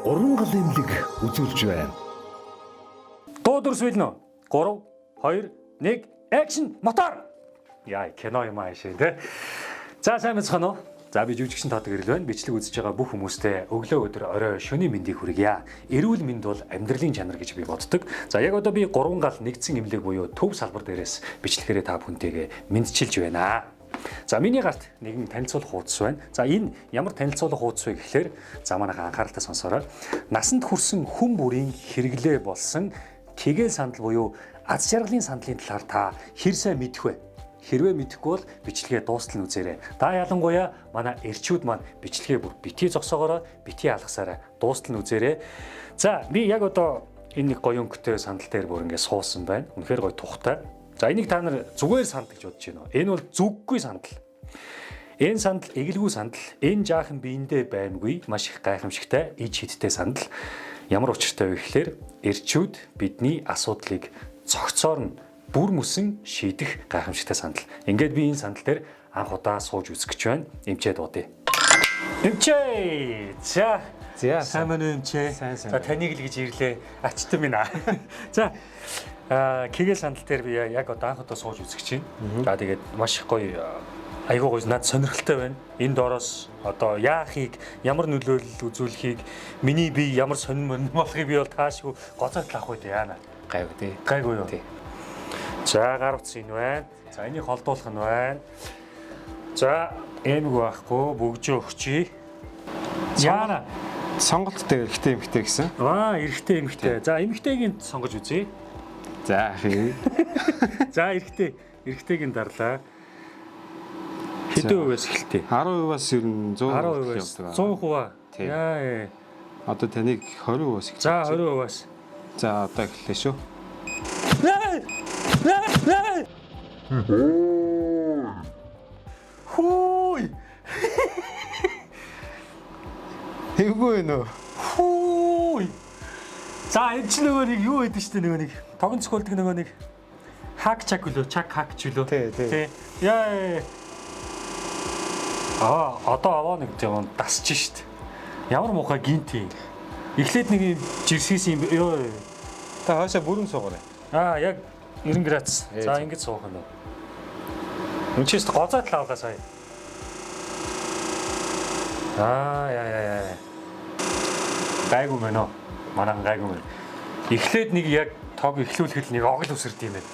уран гал эмнэлэг үзүүлж байна. Дууд өрсвөл нөө 3 2 1 экшн мотор. Яа кино юм аашаа тий. За сайн мэцхан уу. За би жүжигчин Тодог ирэл байна. Бичлэг үзэж байгаа бүх хүмүүстээ өглөө өдөр орой шөнийн мэндийг хүргье. Эрүүл мэнд бол амьдралын чанар гэж би боддог. За яг одоо би 3 гал нэгдсэн эмнэлэг буюу төв салбар дээрээс бичлэхээрээ та бүхэнтэйгээ мэдчилж байна. За миний гарт нэгэн танилцуулах хуудас байна. За энэ ямар танилцуулах хуудас вэ гэхээр за манайхаа анхааралтай сонсоорой. Насанд хүрсэн хүн бүрийн хэрэглээ болсон кегel сандал буюу аз жаргалын сандлын талаар та хэр сайн мэдэх вэ? Хэрвээ мэдэхгүй бол бичлэгээ дуустал нь үзээрэй. Да ялангуяа манай эрчүүд маань бичлэгээ бүр битгий зогсоогоорой, битгий алгасаарай. Дуустал нь үзээрэй. За би яг одоо энэ нэг гоё өнгөтэй сандал дээр бүр ингэ суусан байна. Үнэхээр гоё тухтай. За энийг та нар зүгээр сандал гэж бодож байна уу? Энэ бол зүггүй сандал. Энэ сандал эгэлгүй сандал. Энэ жаахан биендээ баймгүй маш их гайхамшигтай, иж хиттэй сандал. Ямар учиртай вэ гэхээр эрчүүд бидний асуудлыг цогцоор нь бүр мөсөн шийдэх гайхамшигтай сандал. Ингээд би энэ сандал дээр анх удаа сууж үзэх гэж байна. Эмчээд удаа. Эмчээ. За. Сайн байна эмчээ. За таныг л гэж ирлээ. Ачтан минь аа. За кегel сандал дээр би яг одоо анх удаа сууж үзэх чинь. За тэгээд маш их гоё айгуу гоё над сонирхолтой байна. Энэ доороос одоо яахыг, ямар нөлөөлөл үзүүлэхийг, миний бие ямар сонирм болохыг би бол таашгүй гоцоот авах үед яана. Гайгүй тий. Гайгүй юу? За гар утас энэ байна. За энийг холдуулах нь байна. За эмэг байхгүй бөгжөө өгчий. Яана. Сонголт дээр эрэгтэй эмэгтэй гэсэн. Эрэгтэй эмэгтэй. За эмэгтэйг сонгож үзье. За хий. За эрэгтэйг дарлаа. Хэдэн хувиас эхэлтий? 10%-аас ер нь 100%. 100%. Яа. Одоо таныг 20%-аас эхэлж. За 20%-аас. За одоо эхэллээ шүү. Хөөй. Эвгүй нөө. Хөөй. За энэ ч нөгөө нэг юу гэдэг чинь нөгөө нэг тогон цохолдог нөгөө нэг хак чак үлөө, чак хак ч үлөө. Тий. Яа. Одоо аваа нэг юм дасч шít. Ямар муухай гинти. Эхлээд нэг жирсгийс юм ёо. Та хаашаа бүрэн суугаарай. Яг 90 градус. За ингэж суух нь. Энд чи гоцоо талаалаа сая. Яа. Гайгүй мэнэ. Манай гайгүй мэнэ. Эхлээд нэг яг тог эхлүүлэхэд нэг огл үсэрд юм байна.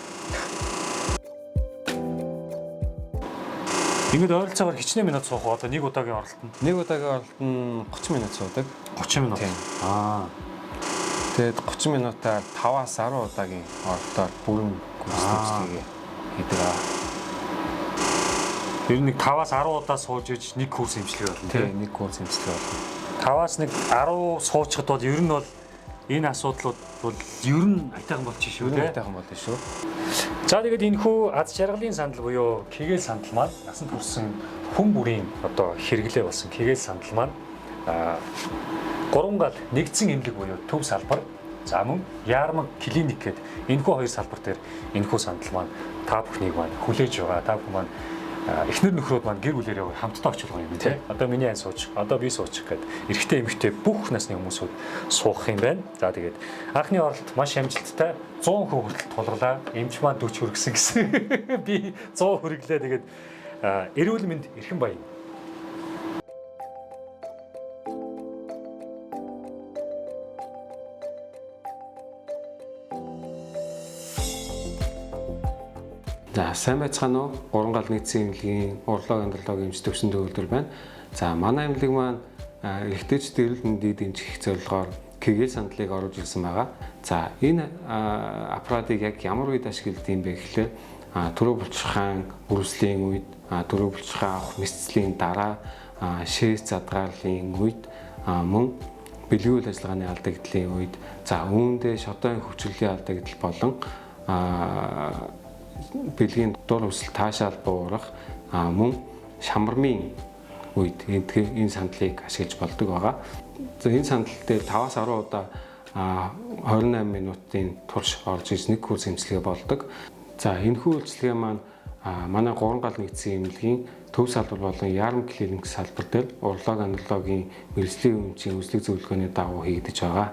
Ингээд ойролцоогоор хичнээн минут суух одоо нэг удаагийн оролтонд. Нэг удаагийн оролт нь 30 минут суудаг. 30 минут. Тэгээд 30 минутаар 5-аас 10 удаагийн оролтоор бүрэн курстэй хийдэг. Тэр нэг 5-аас 10 удаа сууж иж нэг курс эмчилгээ болно тийм. Нэг курс эмчилгээ болно. 5-аас нэг 10 суучихад бол ер нь бол энэ асуудлууд бол ер нь айтайхан болчих шүү дээ. Айтайхан болно шүү. За тэгээд энэ хүү аз жаргалын сандал буюу кегel сандал маань насанд хүрсэн хүн бүрийн одоо хэрэглээ болсон кегel сандал маань 3 гал нэгдсэн эмнэлэг буюу төв салбар. За мөн яармаг клиник гэдэг энэхүү хоёр салбар дээр энэхүү сандал маань та бүхнийг маань хүлээж байгаа. Та бүхэн маань эхнэр нөхрөөд маань гэр бүлээрээ хамтдаа очих юм тийм. Одоо миний айн сууч, одоо би суучих гэдэг эрэгтэй эмэгтэй бүх насны хүмүүсүүд суух юм байна. За тэгээд анхны оролт маш амжилттай 100% хүртэл тулгарлаа. Эмч маань 40 хүргэсэн гэсэн. Би 100 хүргэлээ. Тэгээд эрүүл мэнд эрхэм баян. За сайн байцгаана уу? 3 гал нэгдсэн эмнэлгийн урлагийн андрлог эмч төвшин төвлөр байна. За манай эмнэлэг маань эрэгтэйчүүд эрүүл мэндэд дэмжих зорилгоор кегel сандлыг оруулж ирсэн байгаа. За энэ аппаратыг яг ямар үед ашигладаг юм бэ гэхлээр төрөө булчирхаан үргэлжлийн үед, төрөө булчирхаан авах мэдцлийн дараа, шээс задгаарлын үед, мөн бэлгүүл ажиллагааны алдагдлын үед, за үүндээ шодоон хөвчлөлийн алдагдал болон бэлгийн дур хүсэл таашаал буурах мөн шамбармын үед энэ сандлыг ашиглаж болдог байгаа. За энэ сандал дээр 5-аас 10 удаа 28 минутын турш орж ирж нэг курс эмчилгээ болдог. За энэхүү үйлчилгээ маань манай 3 гал нэгдсэн эмнэлгийн төв салбар болон Ярм клиник салбар дээр урлагийн андрологийн мэргэжлийн өмчийн үзлэг зөвлөгөөний дагуу хийгдэж байгаа.